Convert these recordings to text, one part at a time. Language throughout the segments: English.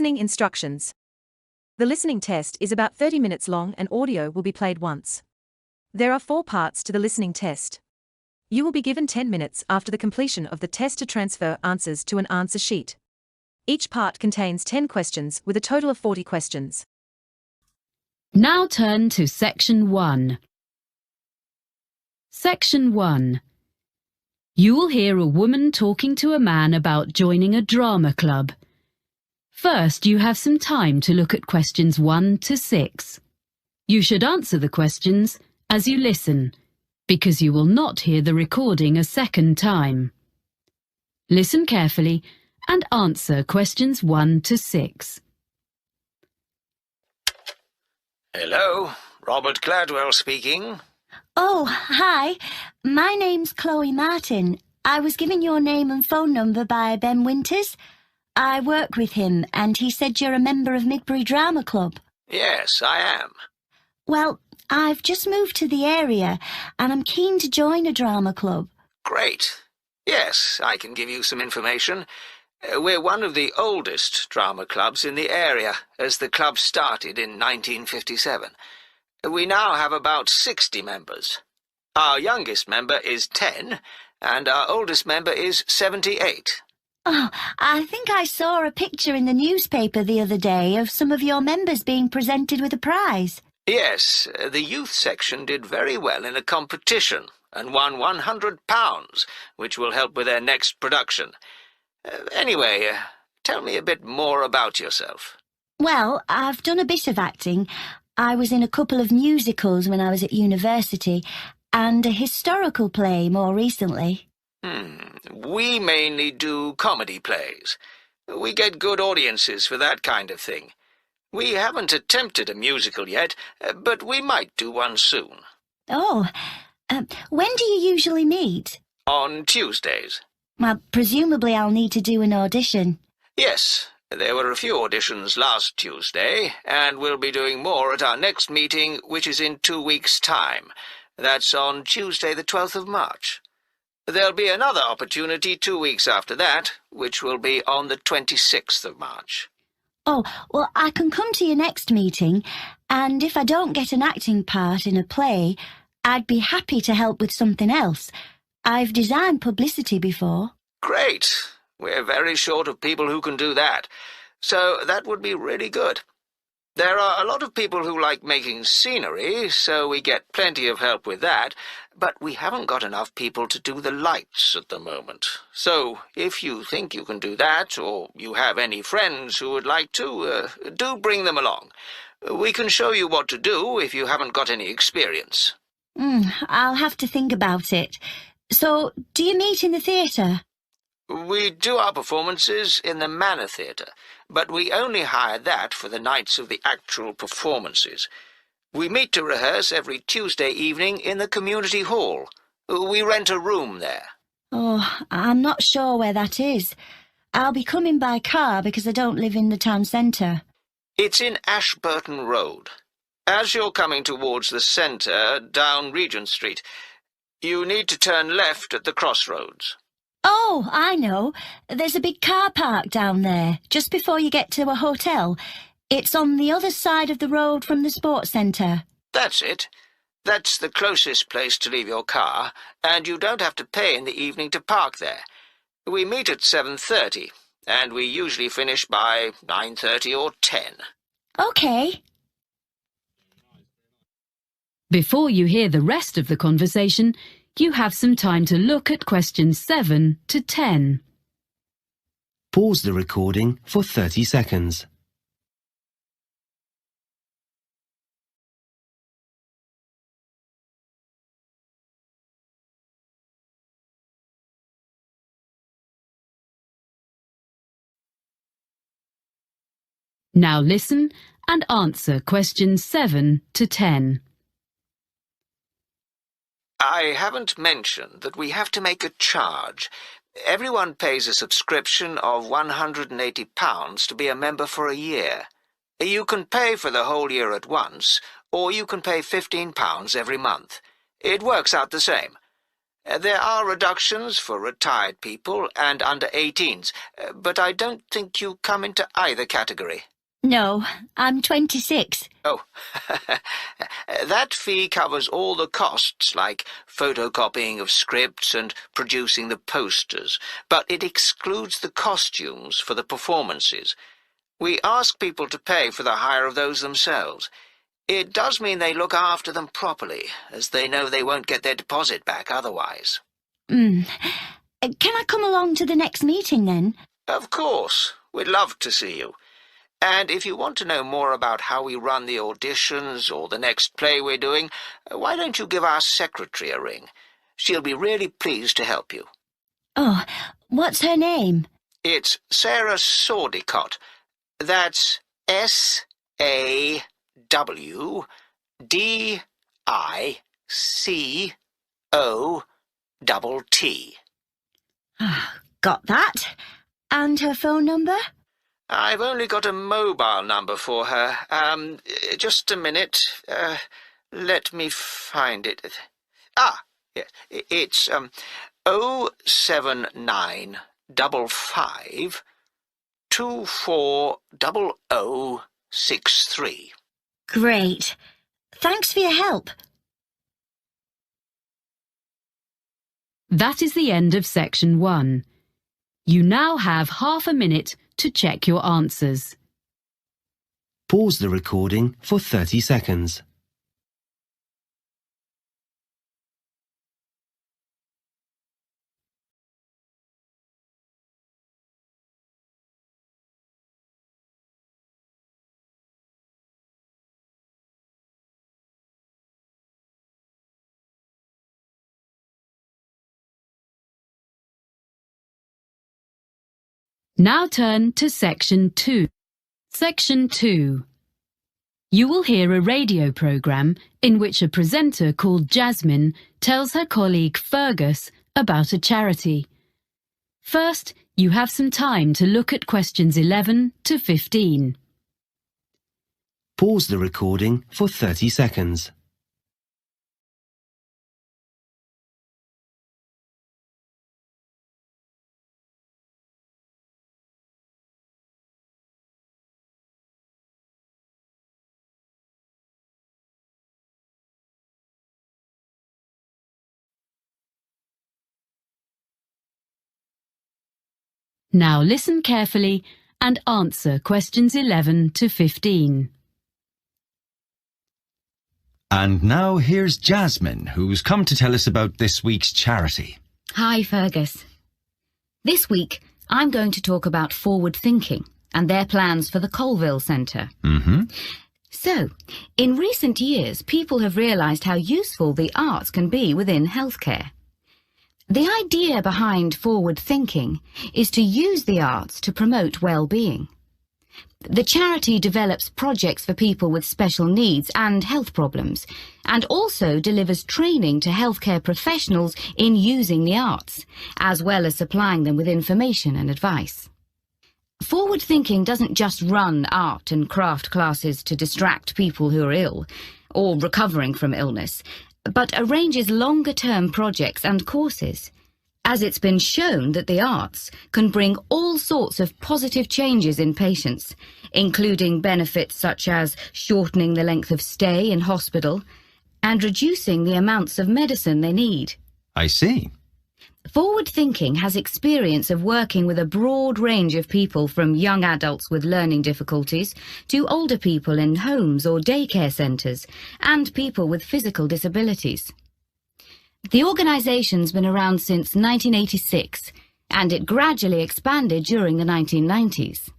Listening instructions. The listening test is about 30 minutes long and audio will be played once. There are 4 parts to the listening test. You will be given 10 minutes after the completion of the test to transfer answers to an answer sheet. Each part contains 10 questions with a total of 40 questions. Now turn to Section 1. Section 1. You will hear a woman talking to a man about joining a drama club. First, you have some time to look at questions 1 to 6. You should answer the questions as you listen, because you will not hear the recording a second time. Listen carefully and answer questions 1 to 6. Hello, Robert Gladwell speaking. Oh, hi. My name's Chloe Martin. I was given your name and phone number by Ben Winters. I work with him, and he said you're a member of Midbury Drama Club. Yes, I am. Well, I've just moved to the area, and I'm keen to join a drama club. Great. Yes, I can give you some information. We're one of the oldest drama clubs in the area, as the club started in 1957. We now have about 60 members. Our youngest member is 10, and our oldest member is 78. Oh, I think I saw a picture in the newspaper the other day of some of your members being presented with a prize. Yes, the youth section did very well in a competition and won £100, which will help with their next production. Anyway, tell me a bit more about yourself. Well, I've done a bit of acting. I was in a couple of musicals when I was at university, and a historical play more recently. We mainly do comedy plays. We get good audiences for that kind of thing. We haven't attempted a musical yet, but we might do one soon. Oh, when do you usually meet? On Tuesdays. Well, presumably I'll need to do an audition. Yes, there were a few auditions last Tuesday, and we'll be doing more at our next meeting, which is in 2 weeks' time. That's on Tuesday the 12th of March. There'll be another opportunity 2 weeks after that, which will be on the 26th of March. Oh, well, I can come to your next meeting, and if I don't get an acting part in a play, I'd be happy to help with something else. I've designed publicity before. Great. We're very short of people who can do that, so that would be really good. There are a lot of people who like making scenery, so we get plenty of help with that, but we haven't got enough people to do the lights at the moment. So, if you think you can do that, or you have any friends who would like to, do bring them along. We can show you what to do if you haven't got any experience. I'll have to think about it. So, do you meet in the theatre? We do our performances in the Manor Theatre, but we only hire that for the nights of the actual performances. We meet to rehearse every Tuesday evening in the community hall. We rent a room there. Oh, I'm not sure where that is. I'll be coming by car because I don't live in the town centre. It's in Ashburton Road. As you're coming towards the centre, down Regent Street, you need to turn left at the crossroads. Oh, I know. There's a big car park down there, just before you get to a hotel. It's on the other side of the road from the sports centre. That's it. That's the closest place to leave your car, and you don't have to pay in the evening to park there. We meet at 7:30, and we usually finish by 9:30 or 10. OK. Before you hear the rest of the conversation, you have some time to look at questions 7 to 10. Pause the recording for 30 seconds. Now listen and answer questions 7 to 10. I haven't mentioned that we have to make a charge. Everyone pays a subscription of £180 to be a member for a year. You can pay for the whole year at once, or you can pay £15 every month. It works out the same. There are reductions for retired people and under 18s, but I don't think you come into either category. No, I'm 26. Oh, that fee covers all the costs, like photocopying of scripts and producing the posters, but it excludes the costumes for the performances. We ask people to pay for the hire of those themselves. It does mean they look after them properly, as they know they won't get their deposit back otherwise. Can I come along to the next meeting then? Of course. We'd love to see you. And if you want to know more about how we run the auditions or the next play we're doing, why don't you give our secretary a ring? She'll be really pleased to help you. Oh, what's her name? It's Sarah Sordicott. That's SAWDICOTT. Got that. And her phone number? I've only got a mobile number for her. Just a minute. Let me find it. Yes, it's 07955 240063. Great. Thanks for your help. That is the end of section 1. You now have half a minute to check your answers. Pause the recording for 30 seconds. Now turn to section 2. Section 2. You will hear a radio program in which a presenter called Jasmine tells her colleague Fergus about a charity. First, you have some time to look at questions 11 to 15. Pause the recording for 30 seconds. Now listen carefully and answer questions 11 to 15. And now here's Jasmine, who's come to tell us about this week's charity. Hi, Fergus. This week, I'm going to talk about forward thinking and their plans for the Colville Centre. So, in recent years, people have realised how useful the arts can be within healthcare. The idea behind forward thinking is to use the arts to promote well-being. The charity develops projects for people with special needs and health problems, and also delivers training to healthcare professionals in using the arts, as well as supplying them with information and advice. Forward thinking doesn't just run art and craft classes to distract people who are ill, or recovering from illness, but arranges longer-term projects and courses, as it's been shown that the arts can bring all sorts of positive changes in patients, including benefits such as shortening the length of stay in hospital and reducing the amounts of medicine they need. I see. Forward thinking has experience of working with a broad range of people, from young adults with learning difficulties to older people in homes or daycare centres and people with physical disabilities. The organisation's been around since 1986, and it gradually expanded during the 1990s.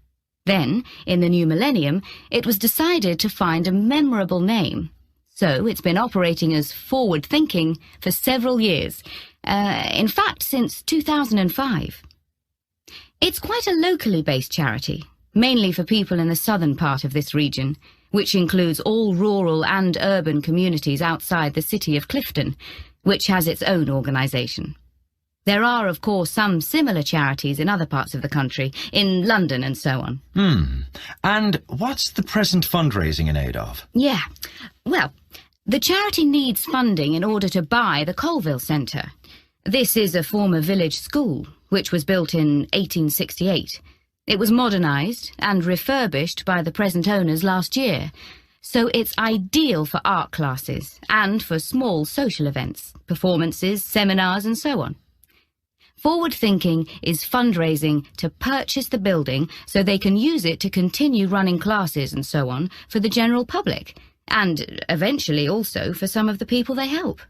Then, in the new millennium, it was decided to find a memorable name. So it's been operating as Forward Thinking for several years, in fact since 2005. It's quite a locally based charity, mainly for people in the southern part of this region, which includes all rural and urban communities outside the city of Clifton, which has its own organisation. There are, of course, some similar charities in other parts of the country, in London and so on. And what's the present fundraising in aid of? Yeah, well, the charity needs funding in order to buy the Colville Centre. This is a former village school, which was built in 1868. It was modernised and refurbished by the present owners last year, so it's ideal for art classes and for small social events, performances, seminars and so on. Forward Thinking is fundraising to purchase the building so they can use it to continue running classes and so on for the general public, and eventually also for some of the people they help.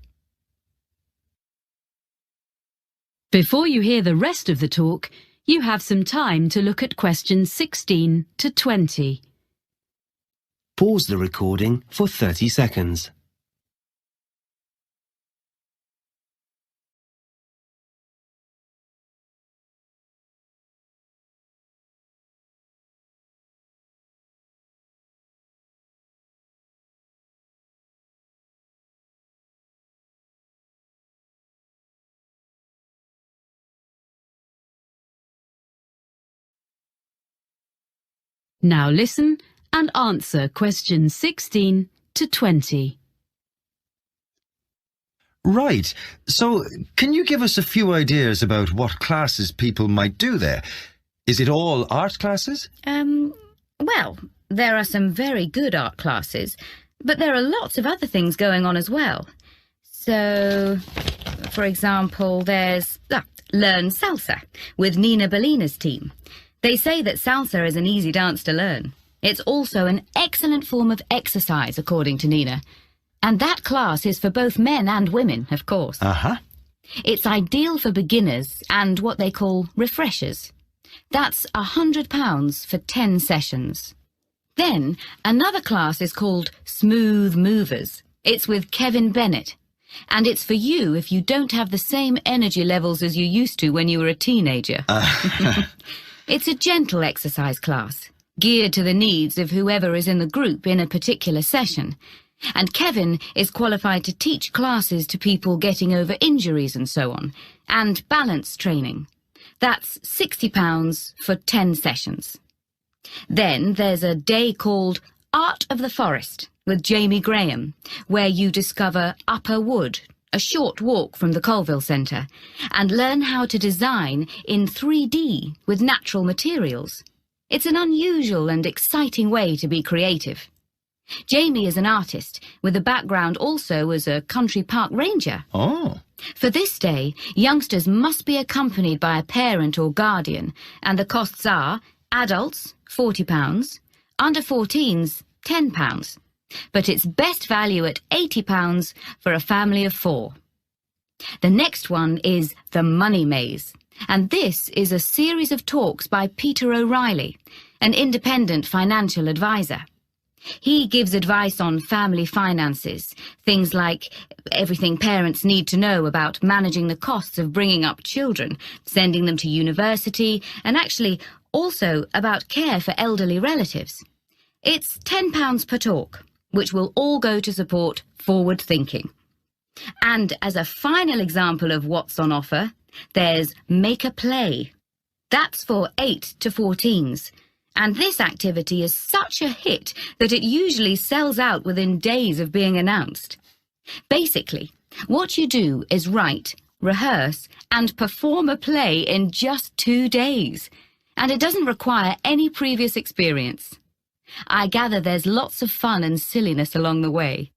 Before you hear the rest of the talk, you have some time to look at questions 16 to 20. Pause the recording for 30 seconds. Now listen and answer questions 16 to 20. Right. So, can you give us a few ideas about what classes people might do there? Is it all art classes? Well, there are some very good art classes, but there are lots of other things going on as well. So, for example, there's Learn Salsa with Nina Bellina's team. They say that salsa is an easy dance to learn. It's also an excellent form of exercise, according to Nina. And that class is for both men and women, of course. Uh-huh. It's ideal for beginners and what they call refreshers. That's £100 for 10 sessions. Then, another class is called Smooth Movers. It's with Kevin Bennett. And it's for you if you don't have the same energy levels as you used to when you were a teenager. It's a gentle exercise class, geared to the needs of whoever is in the group in a particular session. And Kevin is qualified to teach classes to people getting over injuries and so on, and balance training. That's £60 for 10 sessions. Then there's a day called Art of the Forest with Jamie Graham, where you discover Upper Wood, a short walk from the Colville Centre, and learn how to design in 3D with natural materials. It's an unusual and exciting way to be creative. Jamie is an artist with a background also as a country park ranger. Oh. For this day, youngsters must be accompanied by a parent or guardian, and the costs are adults £40, under 14s £10. But it's best value at £80 for a family of 4. The next one is The Money Maze, and this is a series of talks by Peter O'Reilly, an independent financial advisor. He gives advice on family finances, things like everything parents need to know about managing the costs of bringing up children, sending them to university, and actually also about care for elderly relatives. It's £10 per talk, which will all go to support forward thinking. And as a final example of what's on offer, there's Make a Play. That's for 8 to 14s. And this activity is such a hit that it usually sells out within days of being announced. Basically, what you do is write, rehearse, and perform a play in just 2 days. And it doesn't require any previous experience. I gather there's lots of fun and silliness along the way.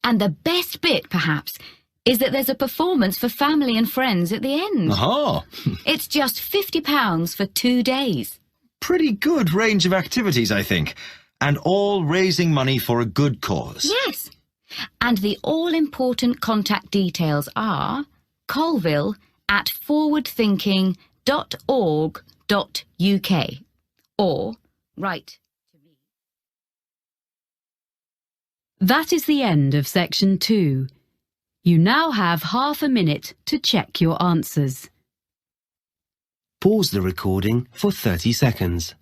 And the best bit, perhaps, is that there's a performance for family and friends at the end. Oh. It's just £50 for 2 days. Pretty good range of activities, I think. And all raising money for a good cause. Yes. And the all-important contact details are colville@forwardthinking.org.uk or write to me. That is the end of section 2. You now have half a minute to check your answers. Pause the recording for 30 seconds.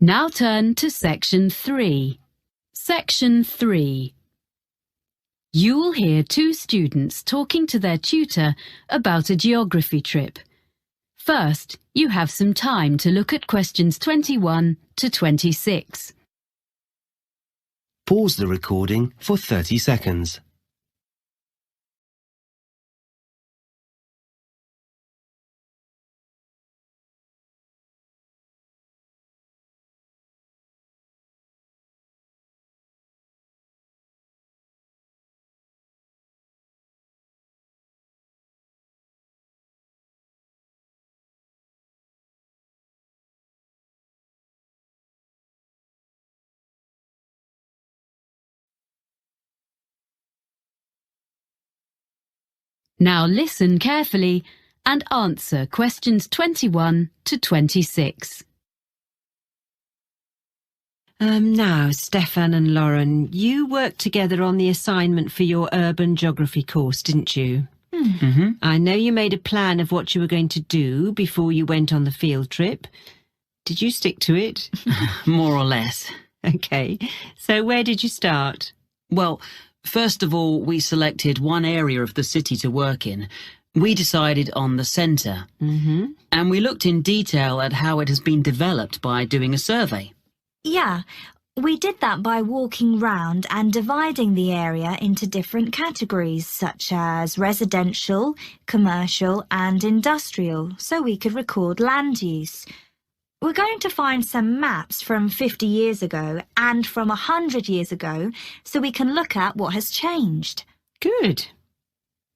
Now turn to section 3. Section 3. You will hear two students talking to their tutor about a geography trip. First, you have some time to look at questions 21 to 26. Pause the recording for 30 seconds. Now listen carefully and answer questions 21 to 26. Now, Stefan and Lauren, you worked together on the assignment for your urban geography course, didn't you? Mm-hmm. I know you made a plan of what you were going to do before you went on the field trip. Did you stick to it? More or less. Okay, so where did you start? Well, first of all, we selected one area of the city to work in. We decided on the centre. Mm-hmm. And we looked in detail at how it has been developed by doing a survey. Yeah, we did that by walking round and dividing the area into different categories, such as residential, commercial and industrial, so we could record land use. We're going to find some maps from 50 years ago and from 100 years ago so we can look at what has changed. Good.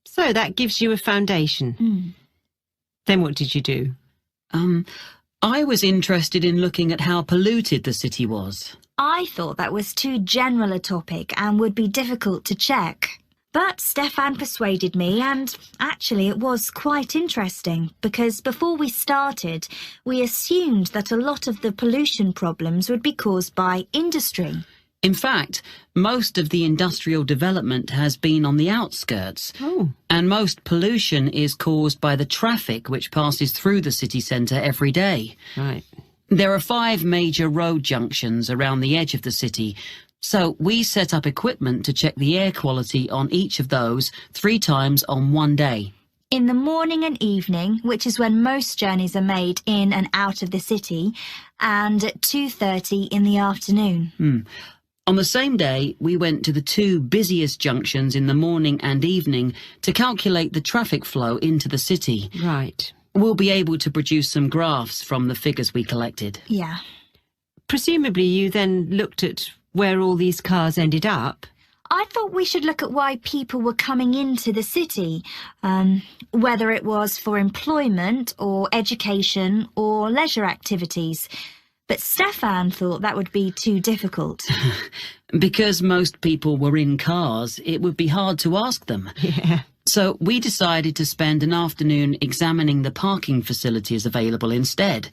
So that gives you a foundation. Then what did you do? I was interested in looking at how polluted the city was. I thought that was too general a topic and would be difficult to check. But Stefan persuaded me, and actually it was quite interesting because before we started, we assumed that a lot of the pollution problems would be caused by industry. In fact, most of the industrial development has been on the outskirts. Oh. And most pollution is caused by the traffic which passes through the city centre every day. Right. There are 5 major road junctions around the edge of the city, so we set up equipment to check the air quality on each of those 3 times on one day. In the morning and evening, which is when most journeys are made in and out of the city, and at 2:30 in the afternoon. On the same day, we went to the 2 busiest junctions in the morning and evening to calculate the traffic flow into the city. Right. We'll be able to produce some graphs from the figures we collected. Yeah. Presumably you then looked at where all these cars ended up. I thought we should look at why people were coming into the city, whether it was for employment or education or leisure activities. But Stefan thought that would be too difficult. Because most people were in cars, it would be hard to ask them. Yeah. So we decided to spend an afternoon examining the parking facilities available instead.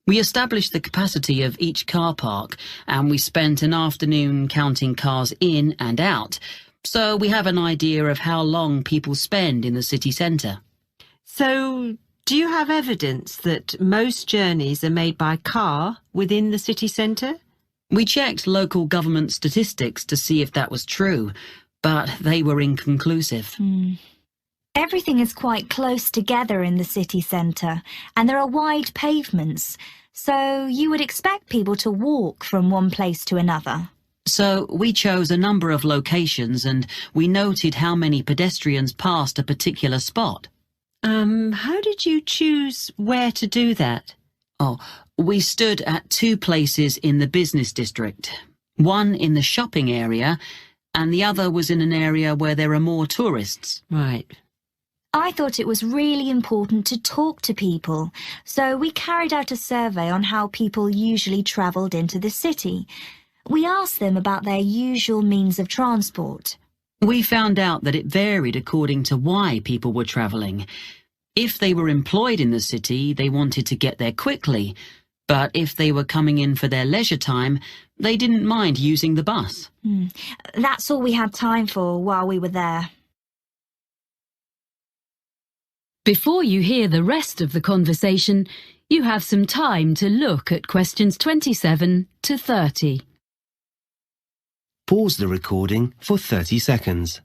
We established the capacity of each car park, and we spent an afternoon counting cars in and out, so we have an idea of how long people spend in the city centre. So, do you have evidence that most journeys are made by car within the city centre? We checked local government statistics to see if that was true, but they were inconclusive. Everything is quite close together in the city centre, and there are wide pavements, so you would expect people to walk from one place to another. So we chose a number of locations and we noted how many pedestrians passed a particular spot. How did you choose where to do that? Oh, we stood at 2 places in the business district. One in the shopping area, and the other was in an area where there are more tourists. Right. I thought it was really important to talk to people, so we carried out a survey on how people usually travelled into the city. We asked them about their usual means of transport. We found out that it varied according to why people were travelling. If they were employed in the city, they wanted to get there quickly, but if they were coming in for their leisure time, they didn't mind using the bus. That's all we had time for while we were there. Before you hear the rest of the conversation, you have some time to look at questions 27 to 30. Pause the recording for 30 seconds.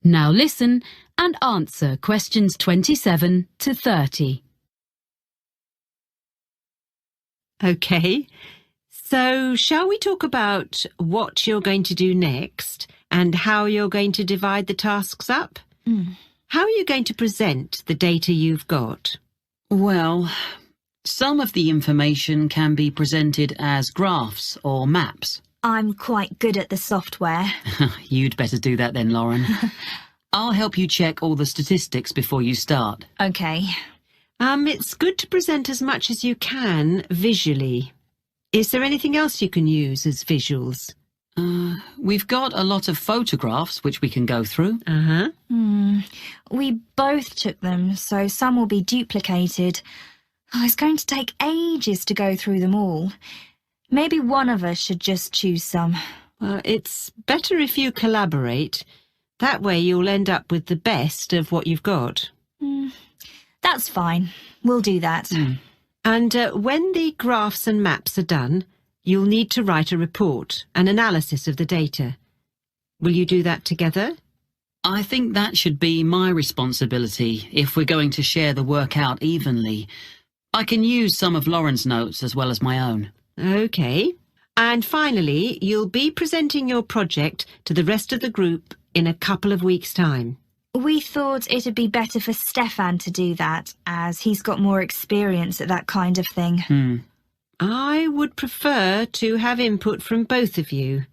Now listen and answer questions 27 to 30. OK. So, shall we talk about what you're going to do next and how you're going to divide the tasks up? How are you going to present the data you've got? Well, some of the information can be presented as graphs or maps. I'm quite good at the software. You'd better do that then, Lauren. I'll help you check all the statistics before you start. OK. It's good to present as much as you can visually. Is there anything else you can use as visuals? We've got a lot of photographs which we can go through. We both took them, so some will be duplicated. It's going to take ages to go through them all. Maybe one of us should just choose some. Well, it's better if you collaborate. That way you'll end up with the best of what you've got. That's fine. We'll do that. And when the graphs and maps are done, you'll need to write a report, an analysis of the data. Will you do that together? I think that should be my responsibility if we're going to share the work out evenly. I can use some of Lauren's notes as well as my own. OK. And finally, you'll be presenting your project to the rest of the group in a couple of weeks' time. We thought it'd be better for Stefan to do that, as he's got more experience at that kind of thing. I would prefer to have input from both of you,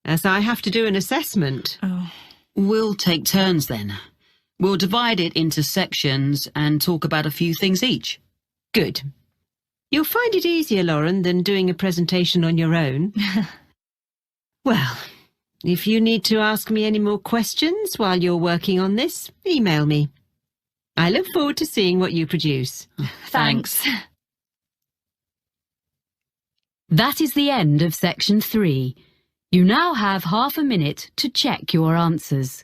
as I have to do an assessment. We'll take turns then. We'll divide it into sections and talk about a few things each. Good. You'll find it easier, Lauren, than doing a presentation on your own. Well, if you need to ask me any more questions while you're working on this, email me. I look forward to seeing what you produce. Thanks. That is the end of section 3. You now have half a minute to check your answers.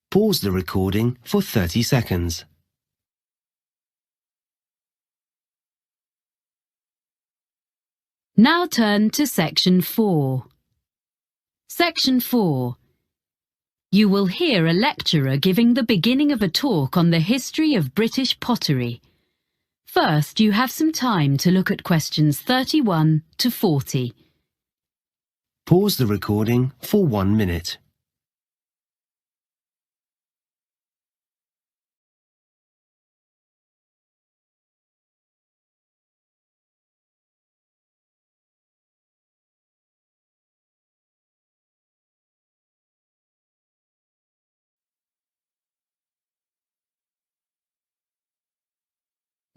Pause the recording for 30 seconds. Now turn to section 4. Section 4. You will hear a lecturer giving the beginning of a talk on the history of British pottery. First, you have some time to look at questions 31 to 40. Pause the recording for 1 minute.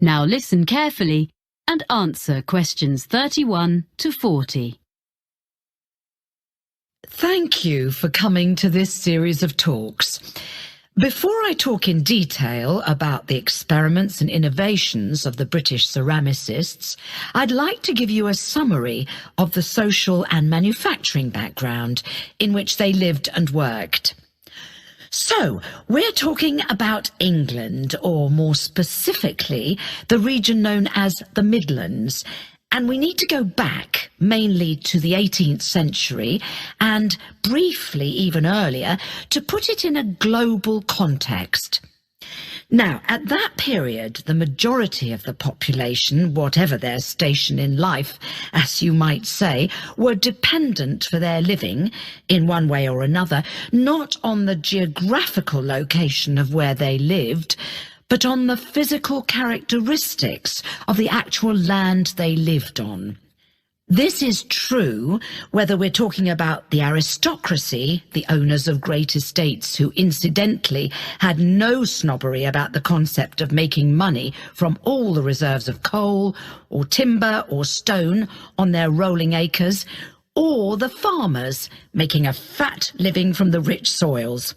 Now listen carefully and answer questions 31 to 40. Thank you for coming to this series of talks. Before I talk in detail about the experiments and innovations of the British ceramicists, I'd like to give you a summary of the social and manufacturing background in which they lived and worked. So, we're talking about England, or more specifically, the region known as the Midlands, and we need to go back mainly to the 18th century and briefly even earlier to put it in a global context. Now, at that period, the majority of the population, whatever their station in life, as you might say, were dependent for their living, in one way or another, not on the geographical location of where they lived, but on the physical characteristics of the actual land they lived on. This is true whether we're talking about the aristocracy, the owners of great estates who incidentally had no snobbery about the concept of making money from all the reserves of coal or timber or stone on their rolling acres, or the farmers making a fat living from the rich soils.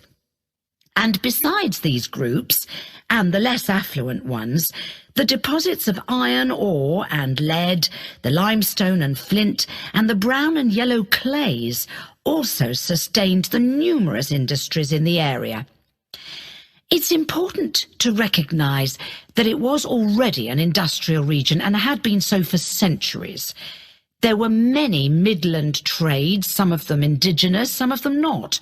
And besides these groups, and the less affluent ones, the deposits of iron ore and lead, the limestone and flint, and the brown and yellow clays also sustained the numerous industries in the area. It's important to recognise that it was already an industrial region and had been so for centuries. There were many Midland trades, some of them indigenous, some of them not.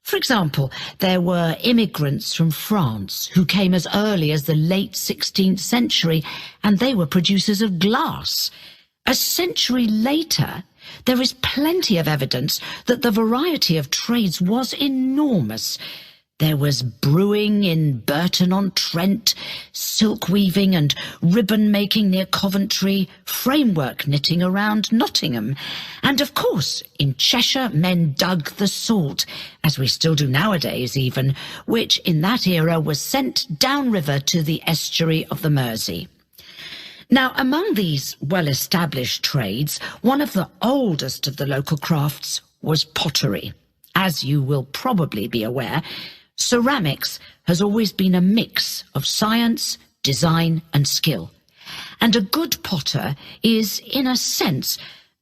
For example, there were immigrants from France who came as early as the late 16th century, and they were producers of glass. A century later, there is plenty of evidence that the variety of trades was enormous. There was brewing in Burton-on-Trent, silk weaving and ribbon making near Coventry, framework knitting around Nottingham, and of course in Cheshire men dug the salt, as we still do nowadays even, which in that era was sent downriver to the estuary of the Mersey. Now, among these well-established trades, one of the oldest of the local crafts was pottery. As you will probably be aware, ceramics has always been a mix of science, design and skill. And a good potter is, in a sense,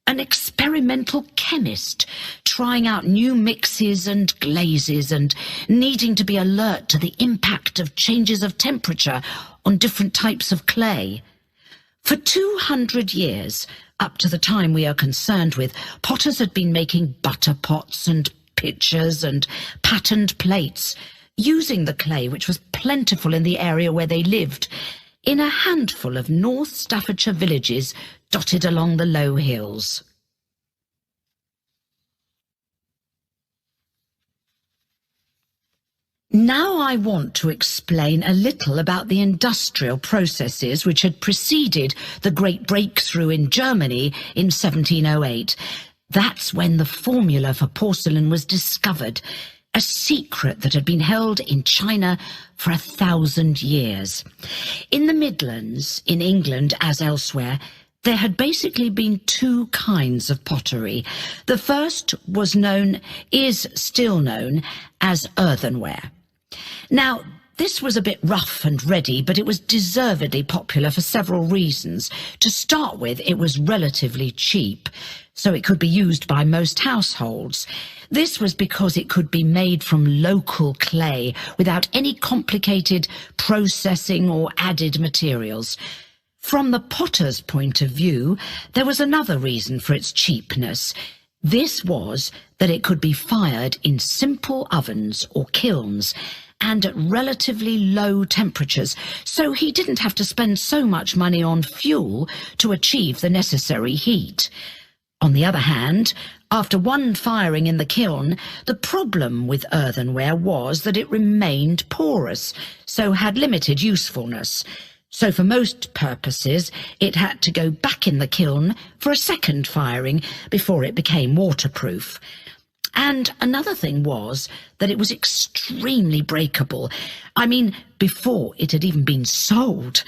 an experimental chemist, trying out new mixes and glazes and needing to be alert to the impact of changes of temperature on different types of clay. For 200 years, up to the time we are concerned with, potters had been making butter pots and pitchers and patterned plates, using the clay which was plentiful in the area where they lived, in a handful of North Staffordshire villages dotted along the low hills. Now I want to explain a little about the industrial processes which had preceded the great breakthrough in Germany in 1708. That's when the formula for porcelain was discovered, a secret that had been held in China for 1,000 years. In the Midlands, in England as elsewhere, there had basically been two kinds of pottery. The first is still known as earthenware. Now, this was a bit rough and ready, but it was deservedly popular for several reasons. To start with, it was relatively cheap, so it could be used by most households. This was because it could be made from local clay without any complicated processing or added materials. From the potter's point of view, there was another reason for its cheapness. This was that it could be fired in simple ovens or kilns, and at relatively low temperatures, so he didn't have to spend so much money on fuel to achieve the necessary heat. On the other hand, after one firing in the kiln, the problem with earthenware was that it remained porous, so had limited usefulness. So for most purposes, it had to go back in the kiln for a second firing before it became waterproof. And another thing was that it was extremely breakable. I mean, before it had even been sold.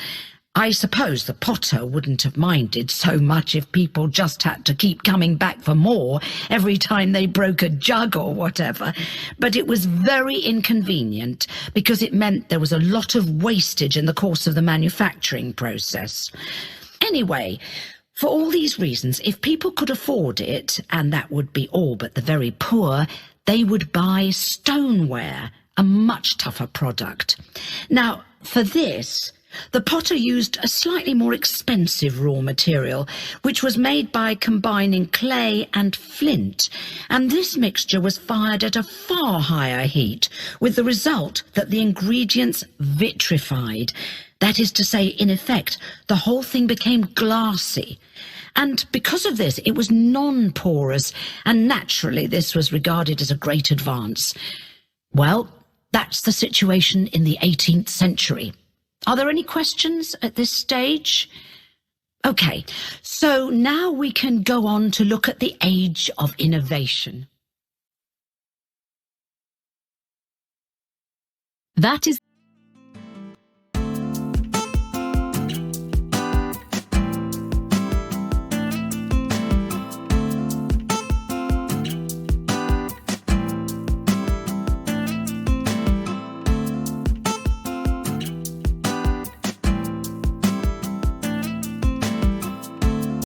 I suppose the potter wouldn't have minded so much if people just had to keep coming back for more every time they broke a jug or whatever. But it was very inconvenient because it meant there was a lot of wastage in the course of the manufacturing process. Anyway, for all these reasons, if people could afford it, and that would be all but the very poor, they would buy stoneware, a much tougher product. Now, for this, the potter used a slightly more expensive raw material, which was made by combining clay and flint, and this mixture was fired at a far higher heat, with the result that the ingredients vitrified. That is to say, in effect, the whole thing became glassy. And because of this, it was non-porous, and naturally this was regarded as a great advance. Well, that's the situation in the 18th century. Are there any questions at this stage? Okay, so now we can go on to look at the age of innovation. That is